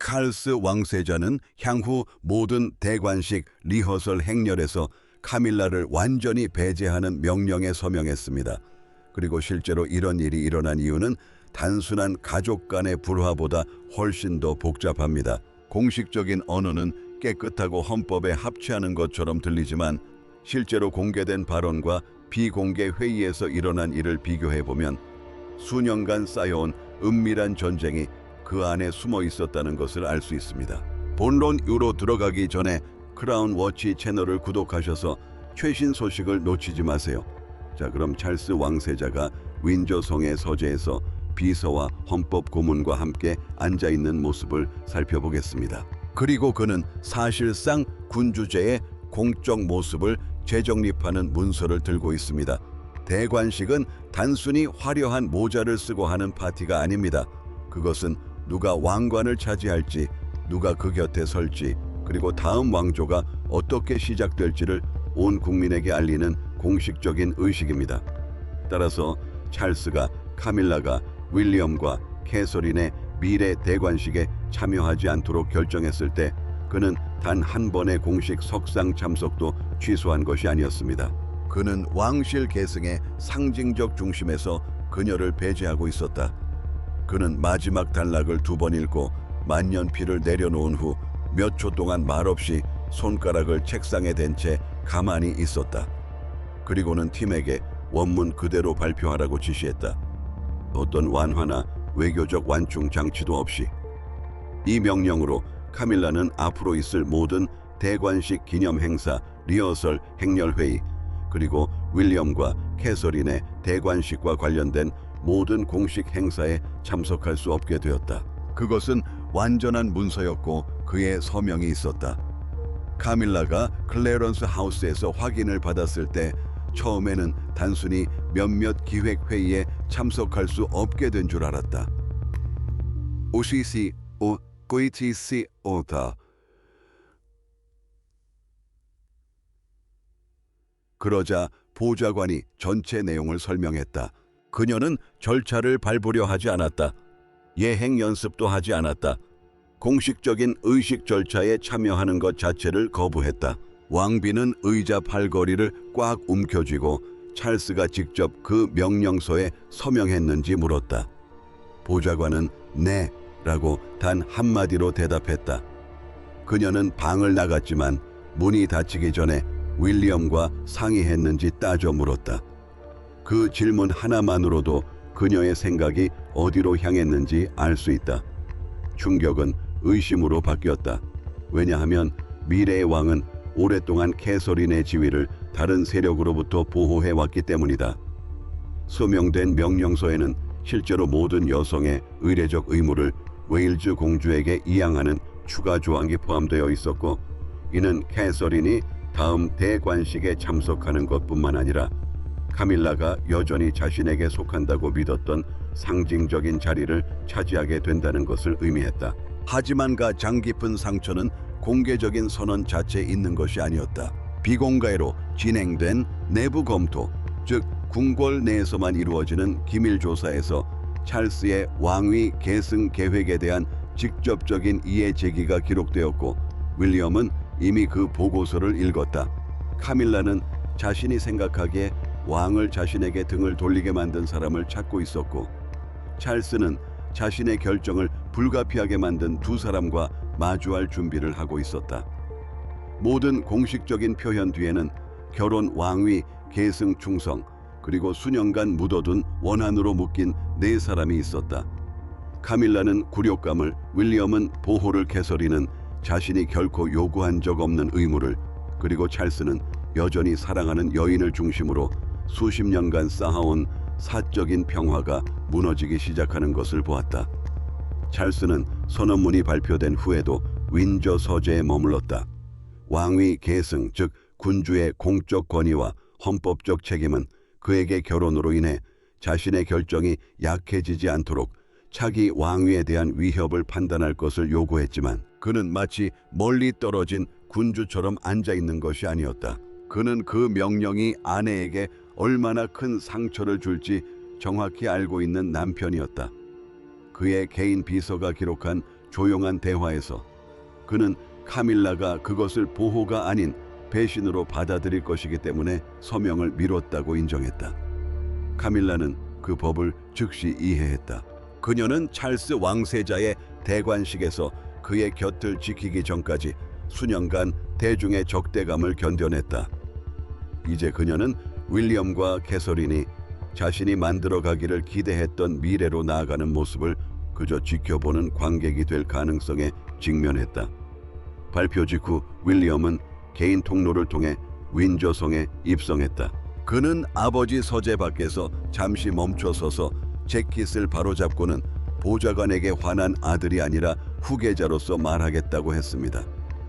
찰스 왕세자는 향후 모든 대관식 리허설 행렬에서 카밀라를 완전히 배제하는 명령에 서명했습니다. 그리고 실제로 이런 일이 일어난 이유는 단순한 가족 간의 불화보다 훨씬 더 복잡합니다. 공식적인 언어는 깨끗하고 헌법에 합치하는 것처럼 들리지만 실제로 공개된 발언과 비공개 회의에서 일어난 일을 비교해보면 수년간 쌓여온 은밀한 전쟁이 그 안에 숨어 있었다는 것을 알 수 있습니다. 본론으로 들어가기 전에 크라운 워치 채널을 구독하셔서 최신 소식을 놓치지 마세요. 자, 그럼 찰스 왕세자가 윈저 성의 서재에서 비서와 헌법 고문과 함께 앉아 있는 모습을 살펴보겠습니다. 그리고 그는 사실상 군주제의 공적 모습을 재정립하는 문서를 들고 있습니다. 대관식은 단순히 화려한 모자를 쓰고 하는 파티가 아닙니다. 그것은 누가 왕관을 차지할지, 누가 그 곁에 설지, 그리고 다음 왕조가 어떻게 시작될지를 온 국민에게 알리는 공식적인 의식입니다. 따라서 찰스가 카밀라가 윌리엄과 캐서린의 미래 대관식에 참여하지 않도록 결정했을 때 그는 단 한 번의 공식 석상 참석도 취소한 것이 아니었습니다. 그는 왕실 계승의 상징적 중심에서 그녀를 배제하고 있었다. 그는 마지막 단락을 2번 읽고 만년필을 내려놓은 후 몇 초 동안 말없이 손가락을 책상에 댄 채 가만히 있었다. 그리고는 팀에게 원문 그대로 발표하라고 지시했다. 어떤 완화나 외교적 완충 장치도 없이. 이 명령으로 카밀라는 앞으로 있을 모든 대관식 기념 행사, 리허설, 행렬회의, 그리고 윌리엄과 캐서린의 대관식과 관련된 모든 공식 행사에 참석할 수 없게 되었다. 그것은 완전한 문서였고 그의 서명이 있었다. 카밀라가 클래런스 하우스에서 확인을 받았을 때 처음에는 단순히 몇몇 기획회의에 참석할 수 없게 된 줄 알았다. OCC, OETC, OTA. 그러자 보좌관이 전체 내용을 설명했다. 그녀는 절차를 밟으려 하지 않았다. 예행 연습도 하지 않았다. 공식적인 의식 절차에 참여하는 것 자체를 거부했다. 왕비는 의자 팔걸이를 꽉 움켜쥐고 찰스가 직접 그 명령서에 서명했는지 물었다. 보좌관은 네 라고 단 한마디로 대답했다. 그녀는 방을 나갔지만 문이 닫히기 전에 윌리엄과 상의했는지 따져 물었다. 그 질문 하나만으로도 그녀의 생각이 어디로 향했는지 알 수 있다. 충격은 의심으로 바뀌었다. 왜냐하면 미래의 왕은 오랫동안 캐서린의 지위를 다른 세력으로부터 보호해왔기 때문이다. 서명된 명령서에는 실제로 모든 여성의 의례적 의무를 웨일즈 공주에게 이양하는 추가 조항이 포함되어 있었고, 이는 캐서린이 다음 대관식에 참석하는 것뿐만 아니라 카밀라가 여전히 자신에게 속한다고 믿었던 상징적인 자리를 차지하게 된다는 것을 의미했다. 하지만 가장 깊은 상처는 공개적인 선언 자체에 있는 것이 아니었다. 비공개로 진행된 내부 검토, 즉 궁궐 내에서만 이루어지는 기밀 조사에서 찰스의 왕위 계승 계획에 대한 직접적인 이해 제기가 기록되었고, 윌리엄은 이미 그 보고서를 읽었다. 카밀라는 자신이 생각하기에 왕을 자신에게 등을 돌리게 만든 사람을 찾고 있었고, 찰스는 자신의 결정을 불가피하게 만든 두 사람과 마주할 준비를 하고 있었다. 모든 공식적인 표현 뒤에는 결혼, 왕위, 계승, 충성, 그리고 수년간 묻어둔 원한으로 묶인 네 사람이 있었다. 카밀라는 굴욕감을, 윌리엄은 보호를, 캐서린은 자신이 결코 요구한 적 없는 의무를, 그리고 찰스는 여전히 사랑하는 여인을 중심으로 수십 년간 쌓아온 사적인 평화가 무너지기 시작하는 것을 보았다. 찰스는 선언문이 발표된 후에도 윈저 서재에 머물렀다. 왕위 계승, 즉 군주의 공적 권위와 헌법적 책임은 그에게 결혼으로 인해 자신의 결정이 약해지지 않도록 차기 왕위에 대한 위협을 판단할 것을 요구했지만, 그는 마치 멀리 떨어진 군주처럼 앉아있는 것이 아니었다. 그는 그 명령이 아내에게 얼마나 큰 상처를 줄지 정확히 알고 있는 남편이었다. 그의 개인 비서가 기록한 조용한 대화에서 그는 카밀라가 그것을 보호가 아닌 배신으로 받아들일 것이기 때문에 서명을 미뤘다고 인정했다. 카밀라는 그 법을 즉시 이해했다. 그녀는 찰스 왕세자의 대관식에서 그의 곁을 지키기 전까지 수년간 대중의 적대감을 견뎌냈다. 이제 그녀는 윌리엄과 캐서린이 자신이 만들어가기를 기대했던 미래로 나아가는 모습을 그저 지켜보는 관객이 될 가능성에 직면했다. 발표 직후 윌리엄은 개인 통로를 통해 윈저성에 입성했다. 그는 아버지 서재 밖에서 잠시 멈춰서서 재킷을 바로잡고는 보좌관에게 화난 아들이 아니라 후계자로서 말하겠다고 했습니다.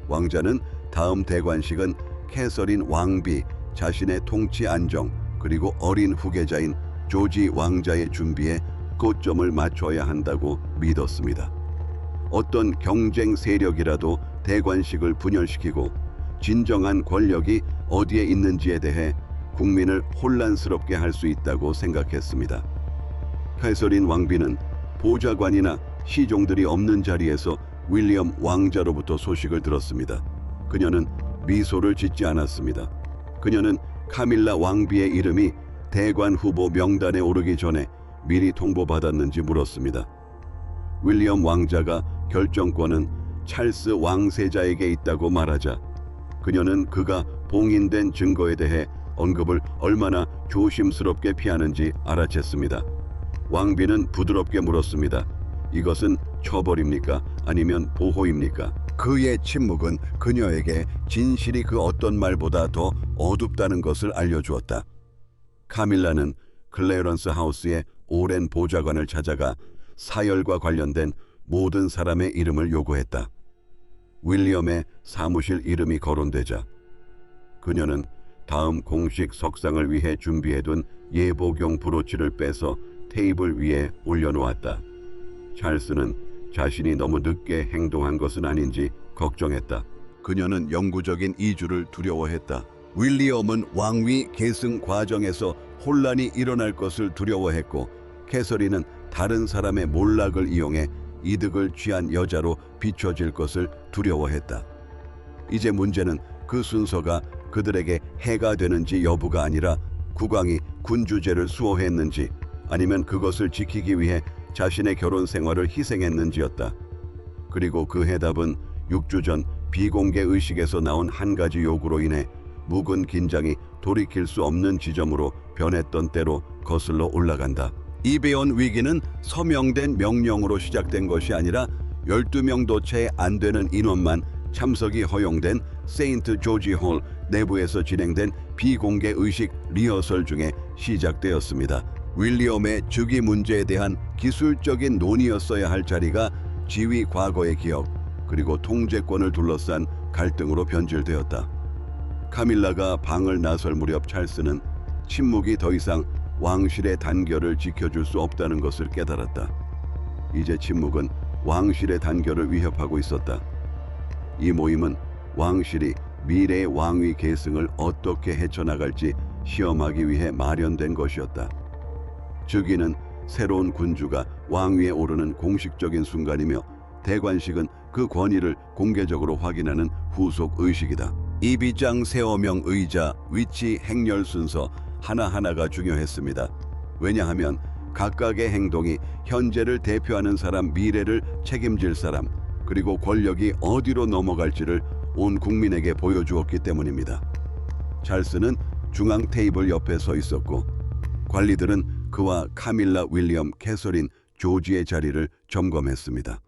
왕자는 다음 대관식은 캐서린 왕비 자신의 통치 안정 그리고 어린 후계자인 조지 왕자의 준비에 고점을 맞춰야 한다고 믿었습니다. 어떤 경쟁 세력이라도 대관식을 분열시키고 진정한 권력이 어디에 있는지에 대해 국민을 혼란스럽게 할 수 있다고 생각했습니다. 캐서린 왕비는 보좌관이나 시종들이 없는 자리에서 윌리엄 왕자로부터 소식을 들었습니다. 그녀는 미소를 짓지 않았습니다. 그녀는 카밀라 왕비의 이름이 대관 후보 명단에 오르기 전에 미리 통보받았는지 물었습니다. 윌리엄 왕자가 결정권은 찰스 왕세자에게 있다고 말하자 그녀는 그가 봉인된 증거에 대해 언급을 얼마나 조심스럽게 피하는지 알아챘습니다. 왕비는 부드럽게 물었습니다. 이것은 처벌입니까? 아니면 보호입니까? 그의 침묵은 그녀에게 진실이 그 어떤 말보다 더 어둡다는 것을 알려주었다. 카밀라는 클레런스 하우스의 오랜 보좌관을 찾아가 사열과 관련된 모든 사람의 이름을 요구했다. 윌리엄의 사무실 이름이 거론되자 그녀는 다음 공식 석상을 위해 준비해둔 예보경 브로치를 빼서 테이블 위에 올려놓았다. 찰스는 자신이 너무 늦게 행동한 것은 아닌지 걱정했다. 그녀는 영구적인 이주를 두려워했다. 윌리엄은 왕위 계승 과정에서 혼란이 일어날 것을 두려워했고 캐서린은 다른 사람의 몰락을 이용해 이득을 취한 여자로 비춰질 것을 두려워했다. 이제 문제는 그 순서가 그들에게 해가 되는지 여부가 아니라 국왕이 군주제를 수호했는지 아니면 그것을 지키기 위해 자신의 결혼 생활을 희생했는지였다. 그리고 그 해답은 6주 전 비공개 의식에서 나온 한 가지 요구로 인해 묵은 긴장이 돌이킬 수 없는 지점으로 변했던 때로 거슬러 올라간다. 이베온 위기는 서명된 명령으로 시작된 것이 아니라 12명도 채 안 되는 인원만 참석이 허용된 세인트 조지 홀 내부에서 진행된 비공개 의식 리허설 중에 시작되었습니다. 윌리엄의 즉위 문제에 대한 기술적인 논의였어야 할 자리가 지위 과거의 기억 그리고 통제권을 둘러싼 갈등으로 변질되었다. 카밀라가 방을 나설 무렵 찰스는 침묵이 더 이상 왕실의 단결을 지켜줄 수 없다는 것을 깨달았다. 이제 침묵은 왕실의 단결을 위협하고 있었다. 이 모임은 왕실이 미래의 왕위 계승을 어떻게 헤쳐나갈지 시험하기 위해 마련된 것이었다. 즉위는 새로운 군주가 왕위에 오르는 공식적인 순간이며 대관식은 그 권위를 공개적으로 확인하는 후속 의식이다. 이비장 세어명 의자, 위치, 행렬 순서 하나하나가 중요했습니다. 왜냐하면 각각의 행동이 현재를 대표하는 사람, 미래를 책임질 사람, 그리고 권력이 어디로 넘어갈지를 온 국민에게 보여주었기 때문입니다. 찰스는 중앙 테이블 옆에 서 있었고 관리들은 그와 카밀라, 윌리엄, 캐서린, 조지의 자리를 점검했습니다.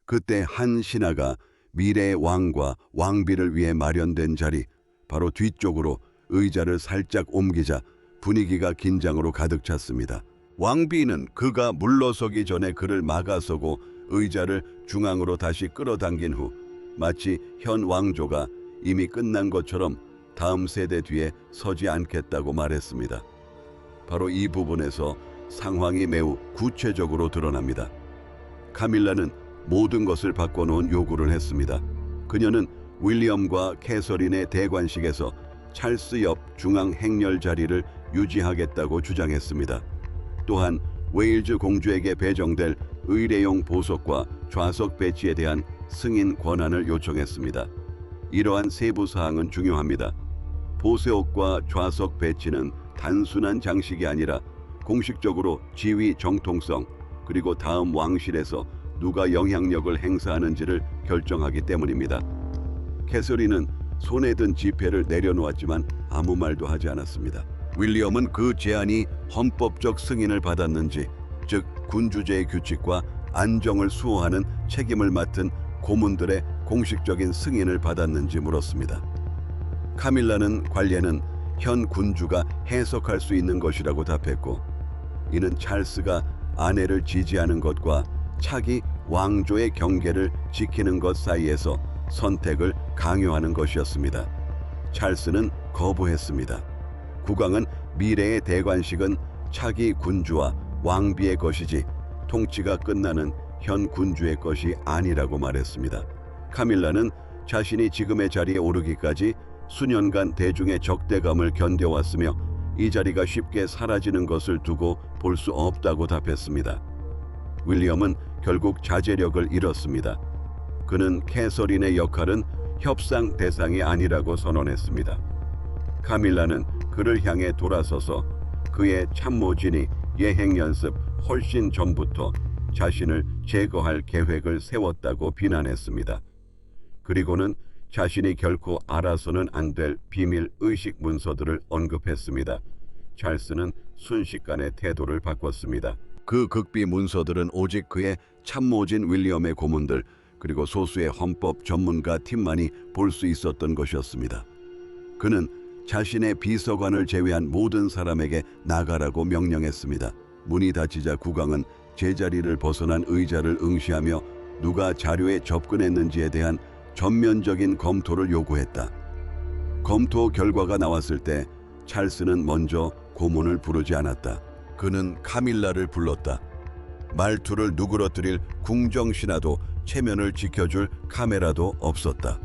그때 한 신하가 미래의 왕과 왕비를 위해 마련된 자리, 바로 뒤쪽으로 의자를 살짝 옮기자 분위기가 긴장으로 가득 찼습니다. 왕비는 그가 물러서기 전에 그를 막아서고 의자를 중앙으로 다시 끌어당긴 후 마치 현 왕조가 이미 끝난 것처럼 다음 세대 뒤에 서지 않겠다고 말했습니다. 바로 이 부분에서 상황이 매우 구체적으로 드러납니다. 카밀라는 모든 것을 바꿔놓은 요구를 했습니다. 그녀는 윌리엄과 캐서린의 대관식에서 찰스 옆 중앙 행렬 자리를 유지하겠다고 주장했습니다. 또한 웨일즈 공주에게 배정될 의례용 보석과 좌석 배치에 대한 승인 권한을 요청했습니다. 이러한 세부 사항은 중요합니다. 보석과 좌석 배치는 단순한 장식이 아니라 공식적으로 지위 정통성 그리고 다음 왕실에서 누가 영향력을 행사하는지를 결정하기 때문입니다. 캐서린은 손에 든 지폐를 내려놓았지만 아무 말도 하지 않았습니다. 윌리엄은 그 제안이 헌법적 승인을 받았는지, 즉 군주제의 규칙과 안정을 수호하는 책임을 맡은 고문들의 공식적인 승인을 받았는지 물었습니다. 카밀라는 관례는 현 군주가 해석할 수 있는 것이라고 답했고, 이는 찰스가 아내를 지지하는 것과 차기 왕조의 경계를 지키는 것 사이에서 선택을 강요하는 것이었습니다. 찰스는 거부했습니다. 국왕은 미래의 대관식은 차기 군주와 왕비의 것이지 통치가 끝나는 현 군주의 것이 아니라고 말했습니다. 카밀라는 자신이 지금의 자리에 오르기까지 수년간 대중의 적대감을 견뎌왔으며 이 자리가 쉽게 사라지는 것을 두고 볼 수 없다고 답했습니다. 윌리엄은 결국 자제력을 잃었습니다. 그는 캐서린의 역할은 협상 대상이 아니라고 선언했습니다. 카밀라는 그를 향해 돌아서서 그의 참모진이 예행 연습 훨씬 전부터 자신을 제거할 계획을 세웠다고 비난했습니다. 그리고는 자신이 결코 알아서는 안 될 비밀 의식 문서들을 언급했습니다. 찰스는 순식간에 태도를 바꿨습니다. 그 극비 문서들은 오직 그의 참모진 윌리엄의 고문들 그리고 소수의 헌법 전문가 팀만이 볼 수 있었던 것이었습니다. 그는 자신의 비서관을 제외한 모든 사람에게 나가라고 명령했습니다. 문이 닫히자 국왕은 제자리를 벗어난 의자를 응시하며 누가 자료에 접근했는지에 대한 전면적인 검토를 요구했다. 검토 결과가 나왔을 때 찰스는 먼저 고문을 부르지 않았다. 그는 카밀라를 불렀다. 말투를 누그러뜨릴 궁정신하도 체면을 지켜줄 카메라도 없었다.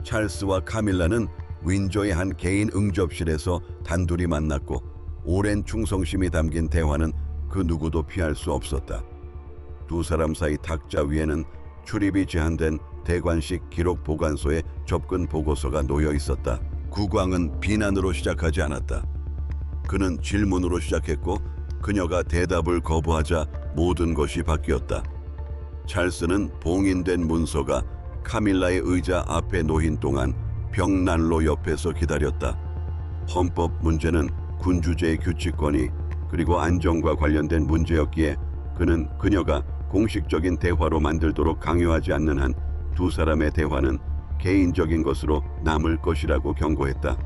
찰스와 카밀라는 윈저의 한 개인 응접실에서 단둘이 만났고 오랜 충성심이 담긴 대화는 그 누구도 피할 수 없었다. 두 사람 사이 탁자 위에는 출입이 제한된 대관식 기록 보관소의 접근 보고서가 놓여 있었다. 국왕은 비난으로 시작하지 않았다. 그는 질문으로 시작했고 그녀가 대답을 거부하자 모든 것이 바뀌었다. 찰스는 봉인된 문서가 카밀라의 의자 앞에 놓인 동안 벽난로 옆에서 기다렸다. 헌법 문제는 군주제의 규칙권이 그리고 안정과 관련된 문제였기에 그는 그녀가 공식적인 대화로 만들도록 강요하지 않는 한 두 사람의 대화는 개인적인 것으로 남을 것이라고 경고했다.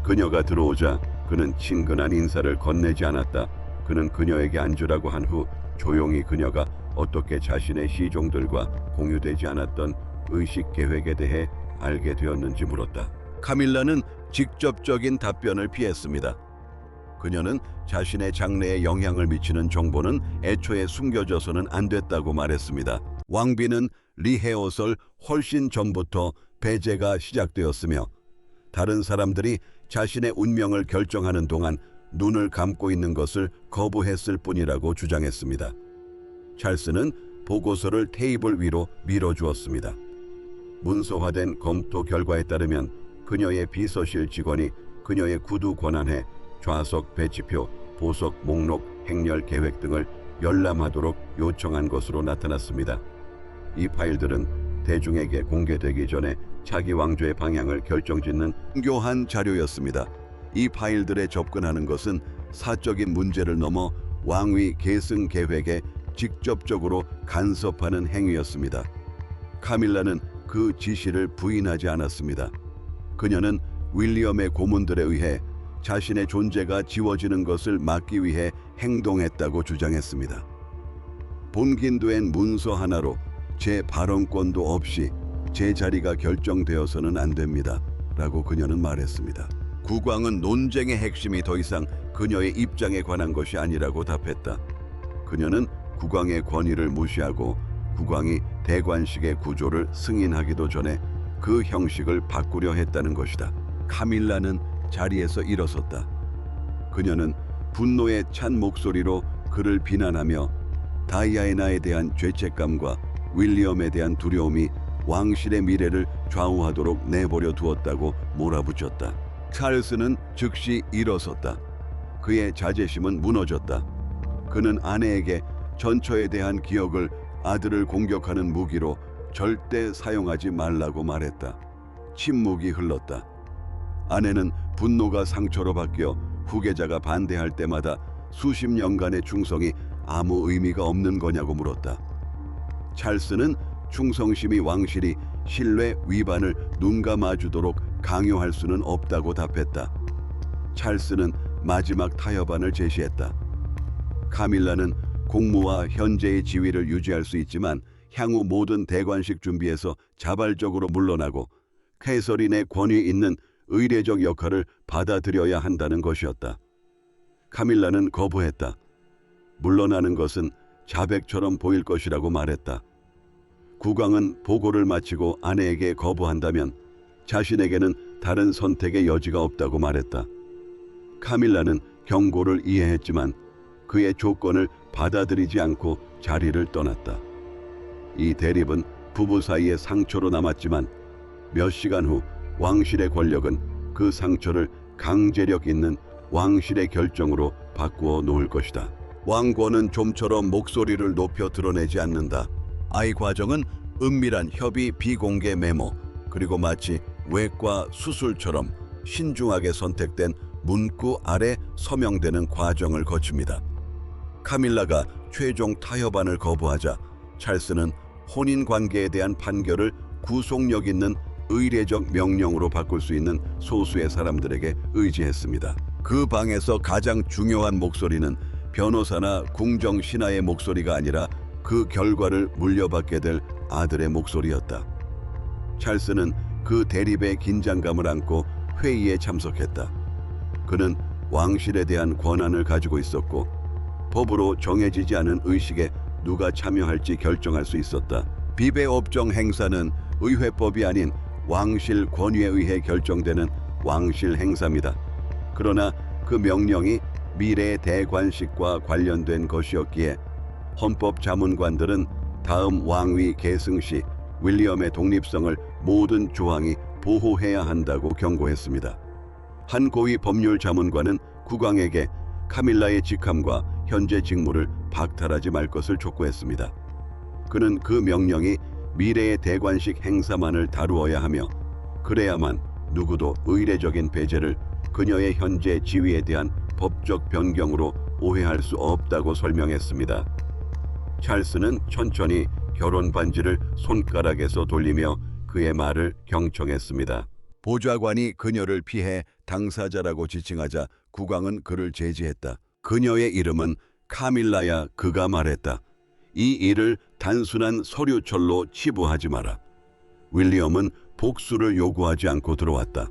그녀가 들어오자 그는 친근한 인사를 건네지 않았다. 그는 그녀에게 앉으라고 한 후 조용히 그녀가 어떻게 자신의 시종들과 공유되지 않았던 의식 계획에 대해 알게 되었는지 물었다. 카밀라는 직접적인 답변을 피했습니다. 그녀는 자신의 장래에 영향을 미치는 정보는 애초에 숨겨져서는 안 됐다고 말했습니다. 왕비는 리헤어설 훨씬 전부터 배제가 시작되었으며 다른 사람들이 자신의 운명을 결정하는 동안 눈을 감고 있는 것을 거부했을 뿐이라고 주장했습니다. 찰스는 보고서를 테이블 위로 밀어주었습니다. 문서화된 검토 결과에 따르면 그녀의 비서실 직원이 그녀의 구두 권한에 좌석 배치표, 보석 목록, 행렬 계획 등을 열람하도록 요청한 것으로 나타났습니다. 이 파일들은 대중에게 공개되기 전에 차기 왕조의 방향을 결정짓는 중요한 자료였습니다. 이 파일들에 접근하는 것은 사적인 문제를 넘어 왕위 계승 계획에 직접적으로 간섭하는 행위였습니다. 카밀라는 그 지시를 부인하지 않았습니다. 그녀는 윌리엄의 고문들에 의해 자신의 존재가 지워지는 것을 막기 위해 행동했다고 주장했습니다. 본긴된 문서 하나로 제 발언권도 없이 제 자리가 결정되어서는 안 됩니다. 라고 그녀는 말했습니다. 국왕은 논쟁의 핵심이 더 이상 그녀의 입장에 관한 것이 아니라고 답했다. 그녀는 국왕의 권위를 무시하고 국왕이 대관식의 구조를 승인하기도 전에 그 형식을 바꾸려 했다는 것이다. 카밀라는 자리에서 일어섰다. 그녀는 분노에 찬 목소리로 그를 비난하며 다이아나에 대한 죄책감과 윌리엄에 대한 두려움이 왕실의 미래를 좌우하도록 내버려 두었다고 몰아붙였다. 찰스는 즉시 일어섰다. 그의 자제심은 무너졌다. 그는 아내에게 전처에 대한 기억을 아들을 공격하는 무기로 절대 사용하지 말라고 말했다. 침묵이 흘렀다. 아내는 분노가 상처로 바뀌어 후계자가 반대할 때마다 수십 년간의 충성이 아무 의미가 없는 거냐고 물었다. 찰스는 충성심이 왕실이 신뢰 위반을 눈 감아주도록 강요할 수는 없다고 답했다. 찰스는 마지막 타협안을 제시했다. 카밀라는 공무와 현재의 지위를 유지할 수 있지만 향후 모든 대관식 준비에서 자발적으로 물러나고 캐서린의 권위 있는 의례적 역할을 받아들여야 한다는 것이었다. 카밀라는 거부했다. 물러나는 것은 자백처럼 보일 것이라고 말했다. 국왕은 보고를 마치고 아내에게 거부한다면 자신에게는 다른 선택의 여지가 없다고 말했다. 카밀라는 경고를 이해했지만 그의 조건을 받아들이지 않고 자리를 떠났다. 이 대립은 부부 사이의 상처로 남았지만 몇 시간 후 왕실의 권력은 그 상처를 강제력 있는 왕실의 결정으로 바꾸어 놓을 것이다. 왕권은 좀처럼 목소리를 높여 드러내지 않는다. 아이 과정은 은밀한 협의 비공개 메모, 그리고 마치 외과 수술처럼 신중하게 선택된 문구 아래 서명되는 과정을 거칩니다. 카밀라가 최종 타협안을 거부하자 찰스는 혼인 관계에 대한 판결을 구속력 있는 의례적 명령으로 바꿀 수 있는 소수의 사람들에게 의지했습니다. 그 방에서 가장 중요한 목소리는 변호사나 궁정 신하의 목소리가 아니라 그 결과를 물려받게 될 아들의 목소리였다. 찰스는 그 대립의 긴장감을 안고 회의에 참석했다. 그는 왕실에 대한 권한을 가지고 있었고 법으로 정해지지 않은 의식에 누가 참여할지 결정할 수 있었다. 비배업종 행사는 의회법이 아닌 왕실 권위에 의해 결정되는 왕실 행사입니다. 그러나 그 명령이 미래의 대관식과 관련된 것이었기에 헌법 자문관들은 다음 왕위 계승 시 윌리엄의 독립성을 모든 조항이 보호해야 한다고 경고했습니다. 한 고위 법률 자문관은 국왕에게 카밀라의 직함과 현재 직무를 박탈하지 말 것을 촉구했습니다. 그는 그 명령이 미래의 대관식 행사만을 다루어야 하며 그래야만 누구도 의례적인 배제를 그녀의 현재 지위에 대한 법적 변경으로 오해할 수 없다고 설명했습니다. 찰스는 천천히 결혼 반지를 손가락에서 돌리며 그의 말을 경청했습니다. 보좌관이 그녀를 피해 당사자라고 지칭하자 국왕은 그를 제지했다. 그녀의 이름은 카밀라야. 그가 말했다. 이 일을 단순한 서류철로 치부하지 마라. 윌리엄은 복수를 요구하지 않고 들어왔다.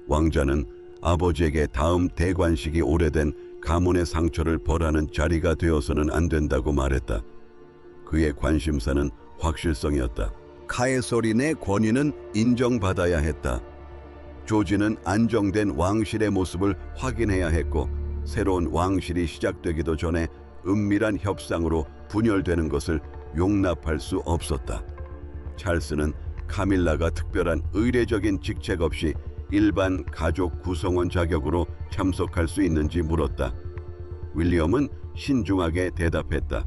왕자는 아버지에게 다음 대관식이 오래된 가문의 상처를 벌하는 자리가 되어서는 안 된다고 말했다. 그의 관심사는 확실성이었다. 카에서린의 권위는 인정받아야 했다. 조지는 안정된 왕실의 모습을 확인해야 했고 새로운 왕실이 시작되기도 전에 은밀한 협상으로 분열되는 것을 용납할 수 없었다. 찰스는 카밀라가 특별한 의례적인 직책 없이 일반 가족 구성원 자격으로 참석할 수 있는지 물었다. 윌리엄은 신중하게 대답했다.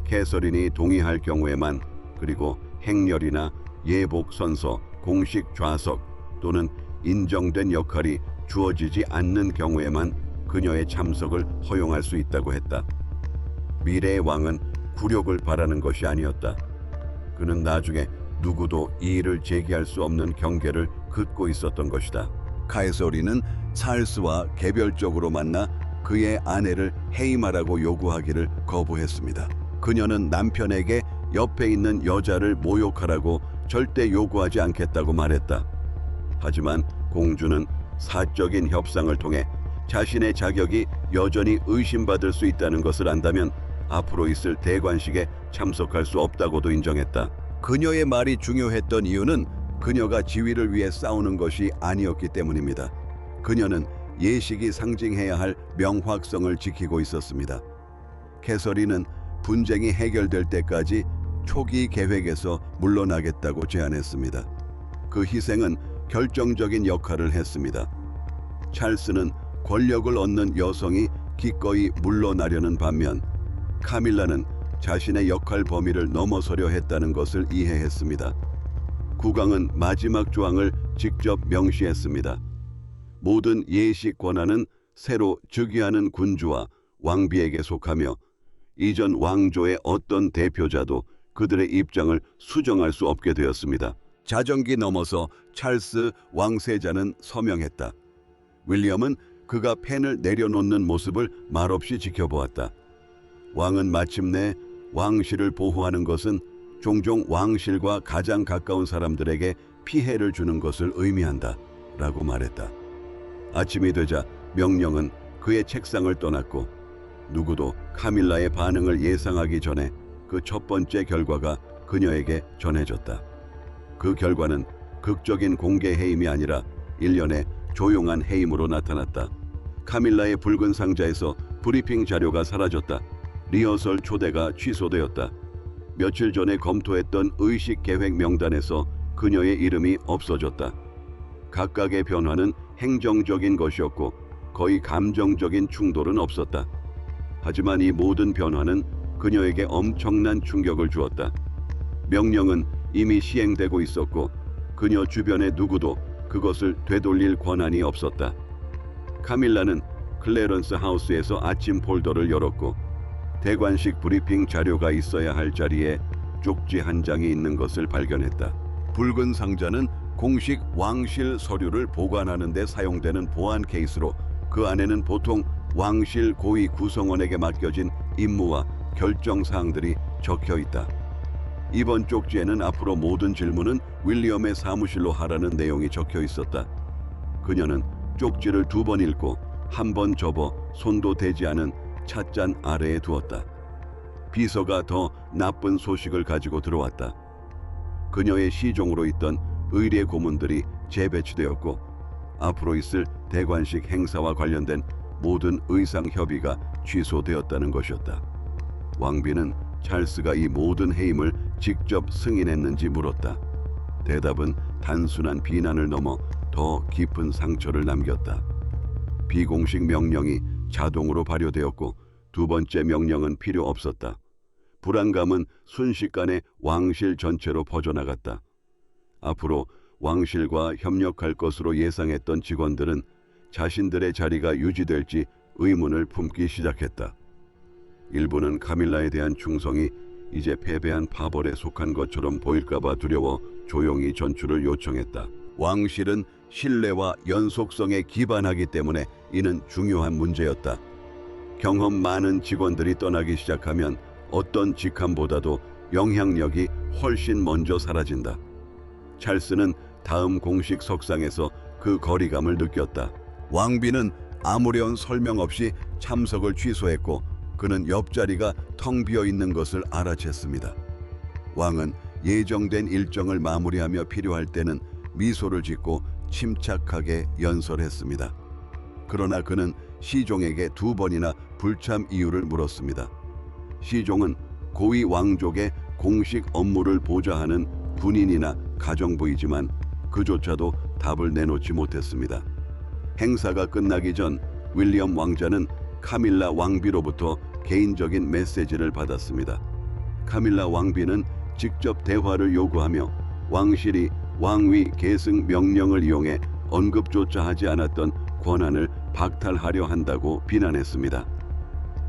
캐서린이 동의할 경우에만, 그리고 행렬이나 예복 선서, 공식 좌석 또는 인정된 역할이 주어지지 않는 경우에만 그녀의 참석을 허용할 수 있다고 했다. 미래의 왕은 굴욕을 바라는 것이 아니었다. 그는 나중에 누구도 이의를 제기할 수 없는 경계를 긋고 있었던 것이다. 카에서린은 찰스와 개별적으로 만나 그의 아내를 해임하라고 요구하기를 거부했습니다. 그녀는 남편에게 옆에 있는 여자를 모욕하라고 절대 요구하지 않겠다고 말했다. 하지만 공주는 사적인 협상을 통해 자신의 자격이 여전히 의심받을 수 있다는 것을 안다면 앞으로 있을 대관식에 참석할 수 없다고도 인정했다. 그녀의 말이 중요했던 이유는 그녀가 지위를 위해 싸우는 것이 아니었기 때문입니다. 그녀는 예식이 상징해야 할 명확성을 지키고 있었습니다. 캐서린은 분쟁이 해결될 때까지 초기 계획에서 물러나겠다고 제안했습니다. 그 희생은 결정적인 역할을 했습니다. 찰스는 권력을 얻는 여성이 기꺼이 물러나려는 반면 카밀라는 자신의 역할 범위를 넘어서려 했다는 것을 이해했습니다. 국왕은 마지막 조항을 직접 명시했습니다. 모든 예식 권한은 새로 즉위하는 군주와 왕비에게 속하며 이전 왕조의 어떤 대표자도 그들의 입장을 수정할 수 없게 되었습니다. 자정기 넘어서 찰스 왕세자는 서명했다. 윌리엄은 그가 펜을 내려놓는 모습을 말없이 지켜보았다. 왕은 마침내 왕실을 보호하는 것은 종종 왕실과 가장 가까운 사람들에게 피해를 주는 것을 의미한다 라고 말했다. 아침이 되자 명령은 그의 책상을 떠났고 누구도 카밀라의 반응을 예상하기 전에 그 첫 번째 결과가 그녀에게 전해졌다. 그 결과는 극적인 공개 해임이 아니라 일련의 조용한 해임으로 나타났다. 카밀라의 붉은 상자에서 브리핑 자료가 사라졌다. 리허설 초대가 취소되었다. 며칠 전에 검토했던 의식 계획 명단에서 그녀의 이름이 없어졌다. 각각의 변화는 행정적인 것이었고 거의 감정적인 충돌은 없었다. 하지만 이 모든 변화는 그녀에게 엄청난 충격을 주었다. 명령은 이미 시행되고 있었고 그녀 주변의 누구도 그것을 되돌릴 권한이 없었다. 카밀라는 클래런스 하우스에서 아침 폴더를 열었고 대관식 브리핑 자료가 있어야 할 자리에 쪽지 한 장이 있는 것을 발견했다. 붉은 상자는 공식 왕실 서류를 보관하는 데 사용되는 보안 케이스로 그 안에는 보통 왕실 고위 구성원에게 맡겨진 임무와 결정 사항들이 적혀 있다. 이번 쪽지에는 앞으로 모든 질문은 윌리엄의 사무실로 하라는 내용이 적혀 있었다. 그녀는 쪽지를 2번 읽고 한 번 접어 손도 대지 않은 찻잔 아래에 두었다. 비서가 더 나쁜 소식을 가지고 들어왔다. 그녀의 시종으로 있던 의례 고문들이 재배치되었고 앞으로 있을 대관식 행사와 관련된 모든 의상 협의가 취소되었다는 것이었다. 왕비는 찰스가 이 모든 해임을 직접 승인했는지 물었다. 대답은 단순한 비난을 넘어 더 깊은 상처를 남겼다. 비공식 명령이 자동으로 발효되었고 2번째 명령은 필요 없었다. 불안감은 순식간에 왕실 전체로 퍼져나갔다. 앞으로 왕실과 협력할 것으로 예상했던 직원들은 자신들의 자리가 유지될지 의문을 품기 시작했다. 일부는 카밀라에 대한 충성이 이제 패배한 파벌에 속한 것처럼 보일까봐 두려워 조용히 전출을 요청했다. 왕실은 신뢰와 연속성에 기반하기 때문에 이는 중요한 문제였다. 경험 많은 직원들이 떠나기 시작하면 어떤 직함보다도 영향력이 훨씬 먼저 사라진다. 찰스는 다음 공식 석상에서 그 거리감을 느꼈다. 왕비는 아무런 설명 없이 참석을 취소했고 그는 옆자리가 텅 비어 있는 것을 알아챘습니다. 왕은 예정된 일정을 마무리하며 필요할 때는 미소를 짓고 침착하게 연설했습니다. 그러나 그는 시종에게 2번이나 불참 이유를 물었습니다. 시종은 고위 왕족의 공식 업무를 보좌하는 군인이나 가정부이지만 그조차도 답을 내놓지 못했습니다. 행사가 끝나기 전 윌리엄 왕자는 카밀라 왕비로부터 개인적인 메시지를 받았습니다. 카밀라 왕비는 직접 대화를 요구하며 왕실이 왕위 계승 명령을 이용해 언급조차 하지 않았던 권한을 박탈하려 한다고 비난했습니다.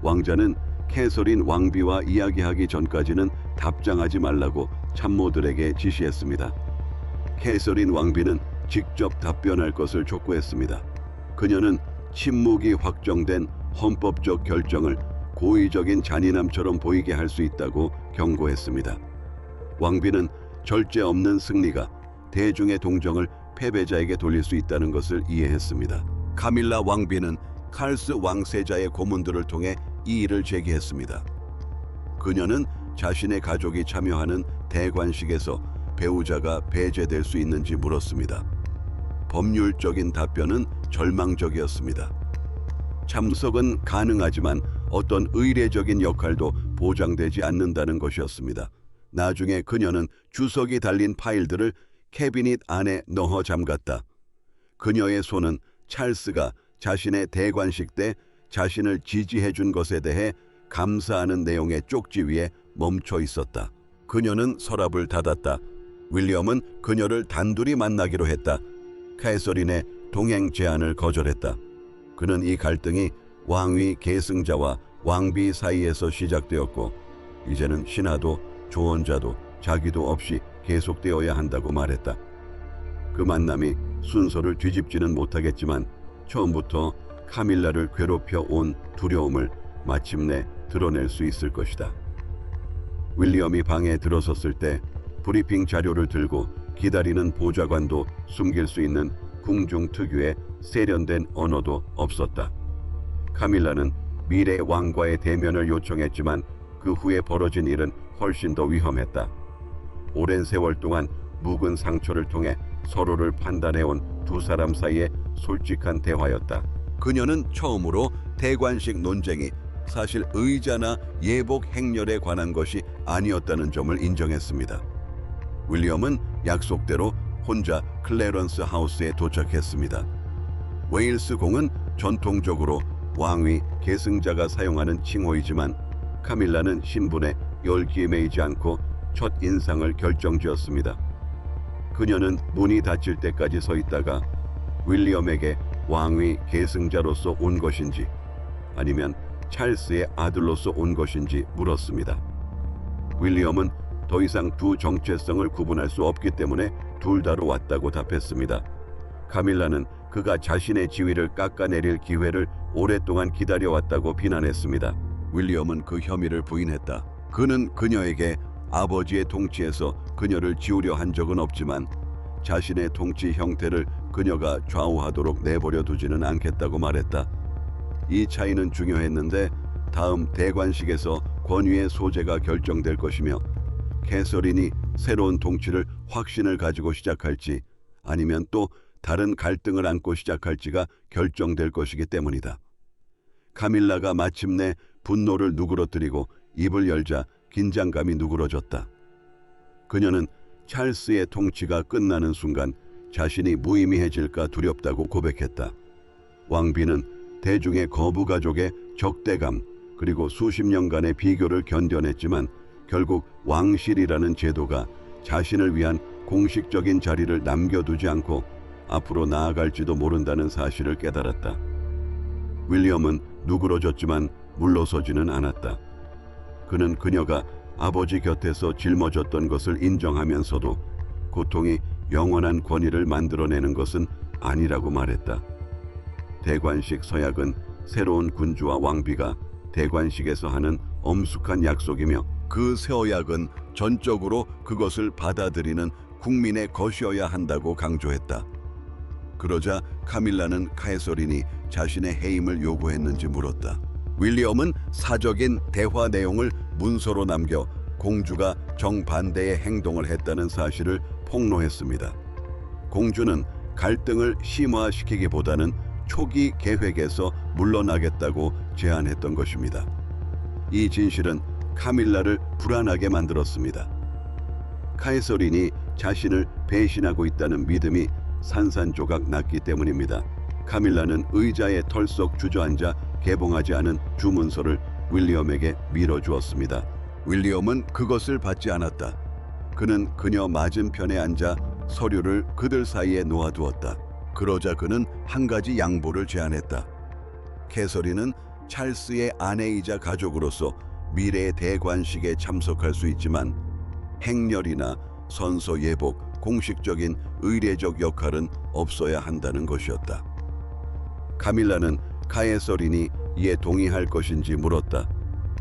왕자는 캐서린 왕비와 이야기하기 전까지는 답장하지 말라고 참모들에게 지시했습니다. 캐서린 왕비는 직접 답변할 것을 촉구했습니다. 그녀는 침묵이 확정된 헌법적 결정을 고의적인 잔인함처럼 보이게 할 수 있다고 경고했습니다. 왕비는 절제 없는 승리가 대중의 동정을 패배자에게 돌릴 수 있다는 것을 이해했습니다. 카밀라 왕비는 칼스 왕세자의 고문들을 통해 이의를 제기했습니다. 그녀는 자신의 가족이 참여하는 대관식에서 배우자가 배제될 수 있는지 물었습니다. 법률적인 답변은 절망적이었습니다. 참석은 가능하지만 어떤 의례적인 역할도 보장되지 않는다는 것이었습니다. 나중에 그녀는 주석이 달린 파일들을 캐비닛 안에 넣어 잠갔다. 그녀의 손은 찰스가 자신의 대관식 때 자신을 지지해 준 것에 대해 감사하는 내용의 쪽지 위에 멈춰 있었다. 그녀는 서랍을 닫았다. 윌리엄은 그녀를 단둘이 만나기로 했다. 캐서린의 동행 제안을 거절했다. 그는 이 갈등이 왕위 계승자와 왕비 사이에서 시작되었고 이제는 신하도 조언자도 자기도 없이 계속되어야 한다고 말했다. 그 만남이 순서를 뒤집지는 못하겠지만 처음부터 카밀라를 괴롭혀 온 두려움을 마침내 드러낼 수 있을 것이다. 윌리엄이 방에 들어섰을 때 브리핑 자료를 들고 기다리는 보좌관도 숨길 수 있는 궁중 특유의 세련된 언어도 없었다. 카밀라는 미래 왕과의 대면을 요청했지만 그 후에 벌어진 일은 훨씬 더 위험했다. 오랜 세월 동안 묵은 상처를 통해 서로를 판단해온 두 사람 사이의 솔직한 대화였다. 그녀는 처음으로 대관식 논쟁이 사실 의자나 예복 행렬에 관한 것이 아니었다는 점을 인정했습니다. 윌리엄은 약속대로 혼자 클래런스 하우스에 도착했습니다. 웨일스 공은 전통적으로 왕위 계승자가 사용하는 칭호이지만 카밀라는 신분에 열기에 매이지 않고 첫 인상을 결정지었습니다. 그녀는 문이 닫힐 때까지 서 있다가 윌리엄에게 왕위 계승자로서 온 것인지 아니면 찰스의 아들로서 온 것인지 물었습니다. 윌리엄은 더 이상 두 정체성을 구분할 수 없기 때문에 둘 다로 왔다고 답했습니다. 카밀라는 그가 자신의 지위를 깎아내릴 기회를 오랫동안 기다려왔다고 비난했습니다. 윌리엄은 그 혐의를 부인했다. 그는 그녀에게 아버지의 통치에서 그녀를 지우려 한 적은 없지만 자신의 통치 형태를 그녀가 좌우하도록 내버려 두지는 않겠다고 말했다. 이 차이는 중요했는데 다음 대관식에서 권위의 소재가 결정될 것이며 캐서린이 새로운 통치를 확신을 가지고 시작할지 아니면 또 다른 갈등을 안고 시작할지가 결정될 것이기 때문이다. 카밀라가 마침내 분노를 누그러뜨리고 입을 열자 긴장감이 누그러졌다. 그녀는 찰스의 통치가 끝나는 순간 자신이 무의미해질까 두렵다고 고백했다. 왕비는 대중의 거부가족의 적대감 그리고 수십 년간의 비교를 견뎌냈지만 결국 왕실이라는 제도가 자신을 위한 공식적인 자리를 남겨두지 않고 앞으로 나아갈지도 모른다는 사실을 깨달았다. 윌리엄은 누그러졌지만 물러서지는 않았다. 그는 그녀가 아버지 곁에서 짊어졌던 것을 인정하면서도 고통이 영원한 권위를 만들어내는 것은 아니라고 말했다. 대관식 서약은 새로운 군주와 왕비가 대관식에서 하는 엄숙한 약속이며 그 서약은 전적으로 그것을 받아들이는 국민의 것이어야 한다고 강조했다. 그러자 카밀라는 캐서린이 자신의 해임을 요구했는지 물었다. 윌리엄은 사적인 대화 내용을 문서로 남겨 공주가 정반대의 행동을 했다는 사실을 폭로했습니다. 공주는 갈등을 심화시키기보다는 초기 계획에서 물러나겠다고 제안했던 것입니다. 이 진실은 카밀라를 불안하게 만들었습니다. 캐서린이 자신을 배신하고 있다는 믿음이 산산조각 났기 때문입니다. 카밀라는 의자에 털썩 주저앉아 개봉하지 않은 주문서를 윌리엄에게 밀어주었습니다. 윌리엄은 그것을 받지 않았다. 그는 그녀 맞은편에 앉아 서류를 그들 사이에 놓아두었다. 그러자 그는 한 가지 양보를 제안했다. 캐서린은 찰스의 아내이자 가족으로서 미래의 대관식에 참석할 수 있지만 행렬이나 선서 예복, 공식적인 의례적 역할은 없어야 한다는 것이었다. 카밀라는 캐서린이 이에 동의할 것인지 물었다.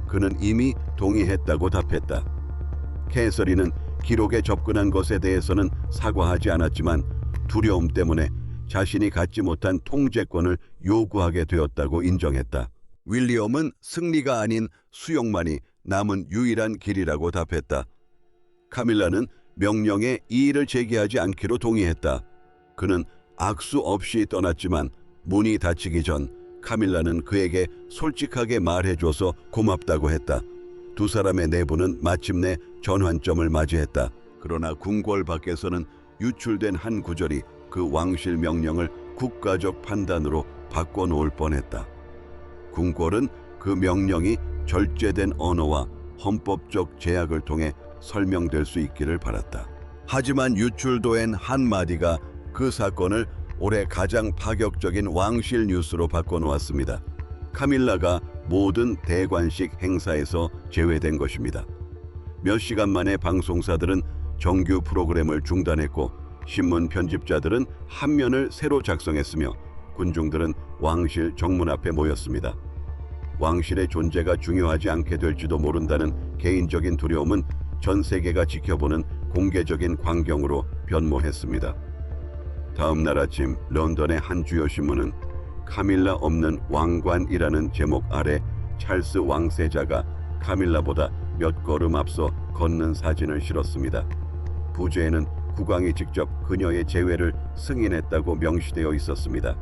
그는 이미 동의했다고 답했다. 캐서린은 기록에 접근한 것에 대해서는 사과하지 않았지만 두려움 때문에 자신이 갖지 못한 통제권을 요구하게 되었다고 인정했다. 윌리엄은 승리가 아닌 수용만이 남은 유일한 길이라고 답했다. 카밀라는 명령에 이의를 제기하지 않기로 동의했다. 그는 악수 없이 떠났지만 문이 닫히기 전 카밀라는 그에게 솔직하게 말해줘서 고맙다고 했다. 두 사람의 내부는 마침내 전환점을 맞이했다. 그러나 궁궐 밖에서는 유출된 한 구절이 그 왕실 명령을 국가적 판단으로 바꿔놓을 뻔했다. 궁궐은 그 명령이 절제된 언어와 헌법적 제약을 통해 설명될 수 있기를 바랐다. 하지만 유출된 한마디가 그 사건을 올해 가장 파격적인 왕실 뉴스로 바꿔놓았습니다. 카밀라가 모든 대관식 행사에서 제외된 것입니다. 몇 시간 만에 방송사들은 정규 프로그램을 중단했고 신문 편집자들은 한면을 새로 작성했으며 군중들은 왕실 정문 앞에 모였습니다. 왕실의 존재가 중요하지 않게 될지도 모른다는 개인적인 두려움은 전 세계가 지켜보는 공개적인 광경으로 변모했습니다. 다음 날 아침 런던의 한 주요 신문은 카밀라 없는 왕관이라는 제목 아래 찰스 왕세자가 카밀라보다 몇 걸음 앞서 걷는 사진을 실었습니다. 부제에는 국왕이 직접 그녀의 재회를 승인했다고 명시되어 있었습니다.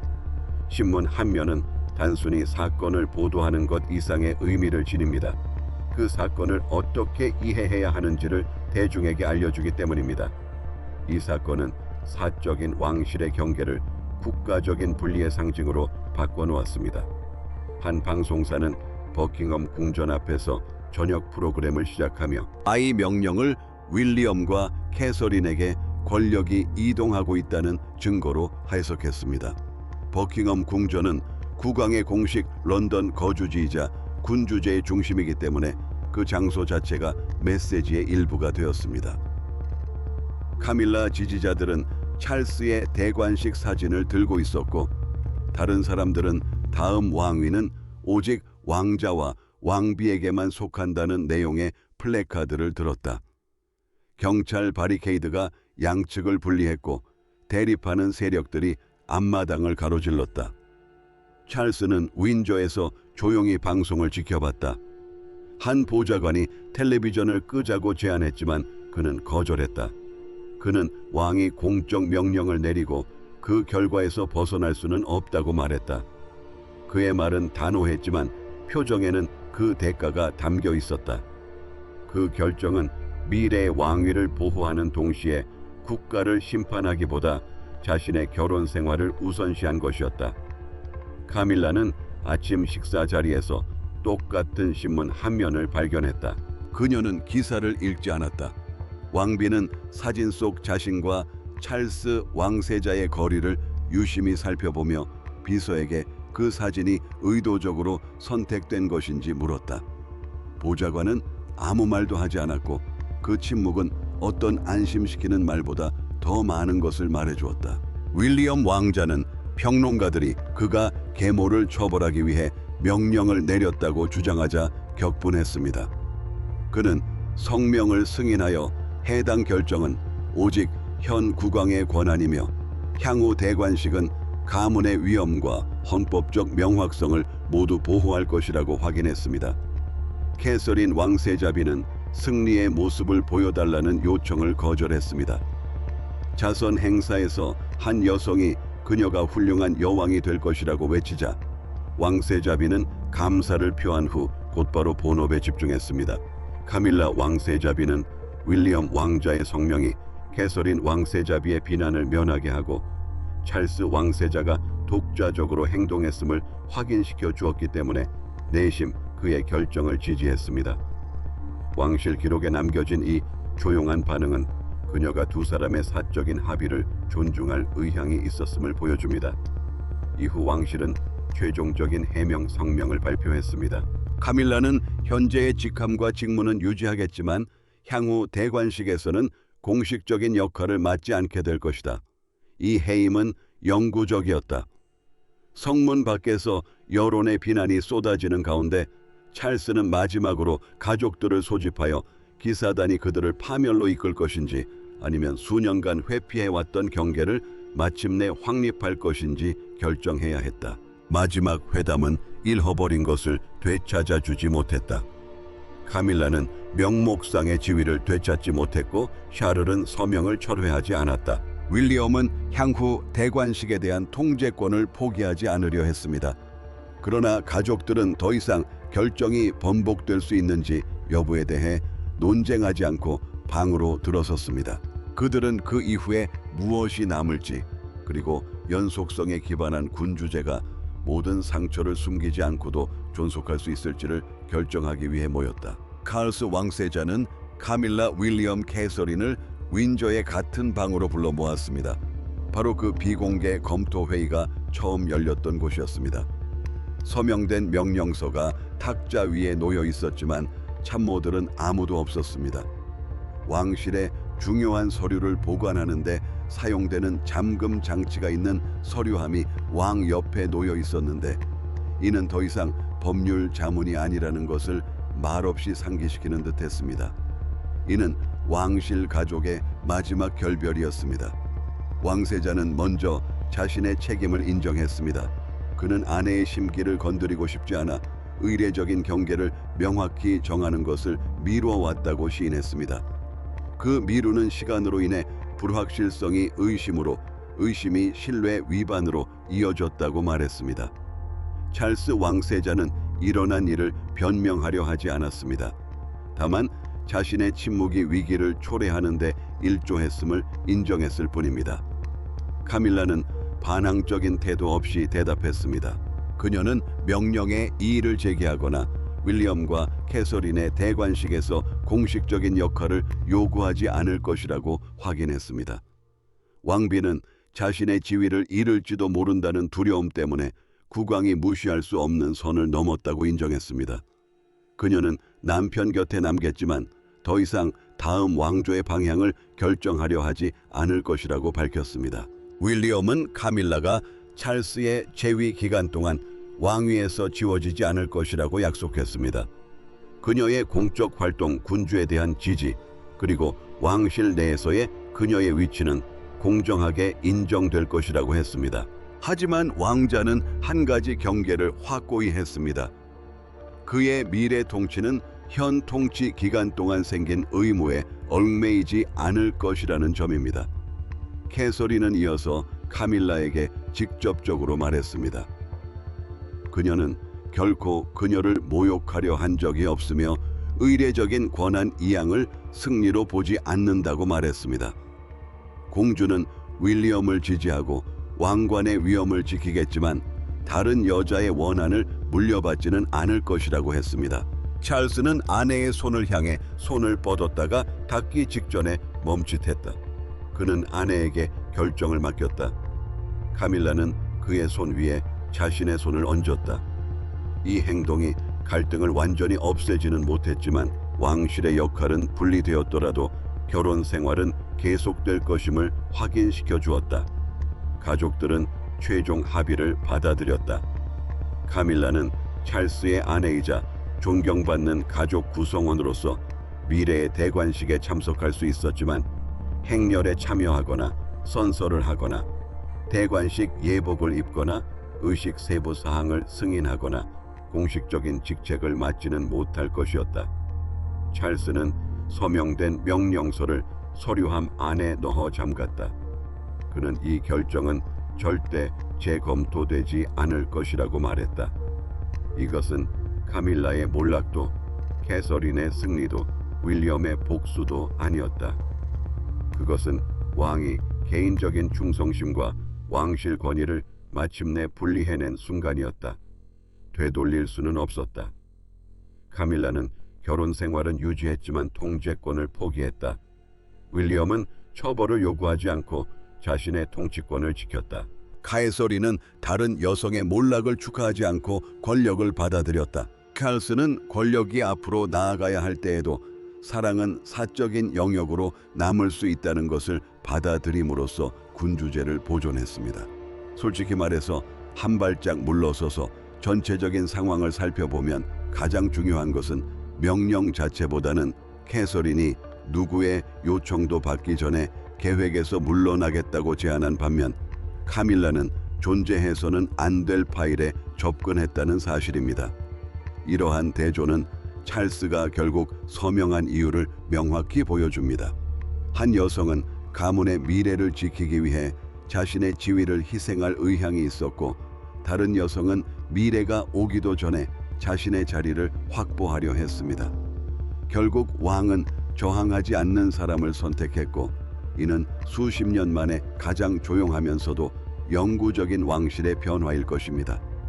신문 한 면은 단순히 사건을 보도하는 것 이상의 의미를 지닙니다. 그 사건을 어떻게 이해해야 하는지를 대중에게 알려주기 때문입니다. 이 사건은 사적인 왕실의 경계를 국가적인 분리의 상징으로 바꿔놓았습니다. 한 방송사는 버킹엄 궁전 앞에서 저녁 프로그램을 시작하며 아이 명령을 윌리엄과 캐서린에게 권력이 이동하고 있다는 증거로 해석했습니다. 버킹엄 궁전은 국왕의 공식 런던 거주지이자 군주제의 중심이기 때문에 그 장소 자체가 메시지의 일부가 되었습니다. 카밀라 지지자들은 찰스의 대관식 사진을 들고 있었고 다른 사람들은 다음 왕위는 오직 왕자와 왕비에게만 속한다는 내용의 플래카드를 들었다. 경찰 바리케이드가 양측을 분리했고 대립하는 세력들이 앞마당을 가로질렀다. 찰스는 윈저에서 조용히 방송을 지켜봤다. 한 보좌관이 텔레비전을 끄자고 제안했지만 그는 거절했다. 그는 왕이 공적 명령을 내리고 그 결과에서 벗어날 수는 없다고 말했다. 그의 말은 단호했지만 표정에는 그 대가가 담겨 있었다. 그 결정은 미래의 왕위를 보호하는 동시에 국가를 심판하기보다 자신의 결혼 생활을 우선시한 것이었다. 카밀라는 아침 식사 자리에서 똑같은 신문 한 면을 발견했다. 그녀는 기사를 읽지 않았다. 왕비는 사진 속 자신과 찰스 왕세자의 거리를 유심히 살펴보며 비서에게 그 사진이 의도적으로 선택된 것인지 물었다. 보좌관은 아무 말도 하지 않았고 그 침묵은 어떤 안심시키는 말보다 더 많은 것을 말해주었다. 윌리엄 왕자는 평론가들이 그가 계모를 처벌하기 위해 명령을 내렸다고 주장하자 격분했습니다. 그는 성명을 승인하여 해당 결정은 오직 현 국왕의 권한이며 향후 대관식은 가문의 위엄과 헌법적 명확성을 모두 보호할 것이라고 확인했습니다. 캐서린 왕세자비는 승리의 모습을 보여달라는 요청을 거절했습니다. 자선 행사에서 한 여성이 그녀가 훌륭한 여왕이 될 것이라고 외치자 왕세자비는 감사를 표한 후 곧바로 본업에 집중했습니다. 카밀라 왕세자비는 윌리엄 왕자의 성명이 캐서린 왕세자비의 비난을 면하게 하고 찰스 왕세자가 독자적으로 행동했음을 확인시켜 주었기 때문에 내심 그의 결정을 지지했습니다. 왕실 기록에 남겨진 이 조용한 반응은 그녀가 두 사람의 사적인 합의를 존중할 의향이 있었음을 보여줍니다. 이후 왕실은 최종적인 해명 성명을 발표했습니다. 카밀라는 현재의 직함과 직무는 유지하겠지만 향후 대관식에서는 공식적인 역할을 맡지 않게 될 것이다. 이 해임은 영구적이었다. 성문 밖에서 여론의 비난이 쏟아지는 가운데 찰스는 마지막으로 가족들을 소집하여 기사단이 그들을 파멸로 이끌 것인지 아니면 수년간 회피해왔던 경계를 마침내 확립할 것인지 결정해야 했다. 마지막 회담은 잃어버린 것을 되찾아주지 못했다. 카밀라는 명목상의 지위를 되찾지 못했고 샤를은 서명을 철회하지 않았다. 윌리엄은 향후 대관식에 대한 통제권을 포기하지 않으려 했습니다. 그러나 가족들은 더 이상 결정이 번복될 수 있는지 여부에 대해 논쟁하지 않고 방으로 들어섰습니다. 그들은 그 이후에 무엇이 남을지, 그리고 연속성에 기반한 군주제가 모든 상처를 숨기지 않고도 존속할 수 있을지를 결정하기 위해 모였다. 칼스 왕세자는 카밀라 윌리엄 캐서린을 윈저의 같은 방으로 불러 모았습니다. 바로 그 비공개 검토 회의가 처음 열렸던 곳이었습니다. 서명된 명령서가 탁자 위에 놓여 있었지만 참모들은 아무도 없었습니다. 왕실의 중요한 서류를 보관하는데 사용되는 잠금 장치가 있는 서류함이 왕 옆에 놓여 있었는데, 이는 더 이상 법률 자문이 아니라는 것을 말없이 상기시키는 듯했습니다. 이는 왕실 가족의 마지막 결별이었습니다. 왕세자는 먼저 자신의 책임을 인정했습니다. 그는 아내의 심기를 건드리고 싶지 않아 의례적인 경계를 명확히 정하는 것을 미뤄왔다고 시인했습니다. 그 미루는 시간으로 인해 불확실성이 의심으로, 의심이 신뢰 위반으로 이어졌다고 말했습니다. 찰스 왕세자는 일어난 일을 변명하려 하지 않았습니다. 다만 자신의 침묵이 위기를 초래하는 데 일조했음을 인정했을 뿐입니다. 카밀라는 반항적인 태도 없이 대답했습니다. 그녀는 명령에 이의를 제기하거나 윌리엄과 캐서린의 대관식에서 공식적인 역할을 요구하지 않을 것이라고 확인했습니다. 왕비는 자신의 지위를 잃을지도 모른다는 두려움 때문에 국왕이 무시할 수 없는 선을 넘었다고 인정했습니다. 그녀는 남편 곁에 남겠지만 더 이상 다음 왕조의 방향을 결정하려 하지 않을 것이라고 밝혔습니다. 윌리엄은 카밀라가 찰스의 재위 기간 동안 왕위에서 지워지지 않을 것이라고 약속했습니다. 그녀의 공적 활동, 군주에 대한 지지, 그리고 왕실 내에서의 그녀의 위치는 공정하게 인정될 것이라고 했습니다. 하지만 왕자는 한 가지 경계를 확고히 했습니다. 그의 미래 통치는 현 통치 기간 동안 생긴 의무에 얽매이지 않을 것이라는 점입니다. 캐서린은 이어서 카밀라에게 직접적으로 말했습니다. 그녀는 결코 그녀를 모욕하려 한 적이 없으며 의례적인 권한 이양을 승리로 보지 않는다고 말했습니다. 공주는 윌리엄을 지지하고 왕관의 위엄을 지키겠지만 다른 여자의 원한을 물려받지는 않을 것이라고 했습니다. 찰스는 아내의 손을 향해 손을 뻗었다가 닿기 직전에 멈칫했다. 그는 아내에게 결정을 맡겼다. 카밀라는 그의 손 위에 자신의 손을 얹었다. 이 행동이 갈등을 완전히 없애지는 못했지만 왕실의 역할은 분리되었더라도 결혼 생활은 계속될 것임을 확인시켜 주었다. 가족들은 최종 합의를 받아들였다. 카밀라는 찰스의 아내이자 존경받는 가족 구성원으로서 미래의 대관식에 참석할 수 있었지만 행렬에 참여하거나 선서를 하거나 대관식 예복을 입거나 의식 세부 사항을 승인하거나 공식적인 직책을 맡지는 못할 것이었다. 찰스는 서명된 명령서를 서류함 안에 넣어 잠갔다. 그는 이 결정은 절대 재검토되지 않을 것이라고 말했다. 이것은 카밀라의 몰락도, 캐서린의 승리도, 윌리엄의 복수도 아니었다. 그것은 왕이 개인적인 충성심과 왕실 권위를 마침내 분리해낸 순간이었다. 되돌릴 수는 없었다. 카밀라는 결혼 생활은 유지했지만 통제권을 포기했다. 윌리엄은 처벌을 요구하지 않고 자신의 통치권을 지켰다. 카에서린은 다른 여성의 몰락을 축하하지 않고 권력을 받아들였다. 칼스는 권력이 앞으로 나아가야 할 때에도 사랑은 사적인 영역으로 남을 수 있다는 것을 받아들임으로써 군주제를 보존했습니다. 솔직히 말해서 한 발짝 물러서서 전체적인 상황을 살펴보면 가장 중요한 것은 명령 자체보다는 캐서린이 누구의 요청도 받기 전에 계획에서 물러나겠다고 제안한 반면 카밀라는 존재해서는 안 될 파일에 접근했다는 사실입니다. 이러한 대조는 찰스가 결국 서명한 이유를 명확히 보여줍니다. 한 여성은 가문의 미래를 지키기 위해 자신의 지위를 희생할 의향이 있었고, 다른 여성은 미래가 오기도 전에 자신의 자리를 확보하려 했습니다. 결국 왕은 저항하지 않는 사람을 선택했고, 이는 수십 년 만에 가장 조용하면서도 영구적인 왕실의 변화일 것입니다.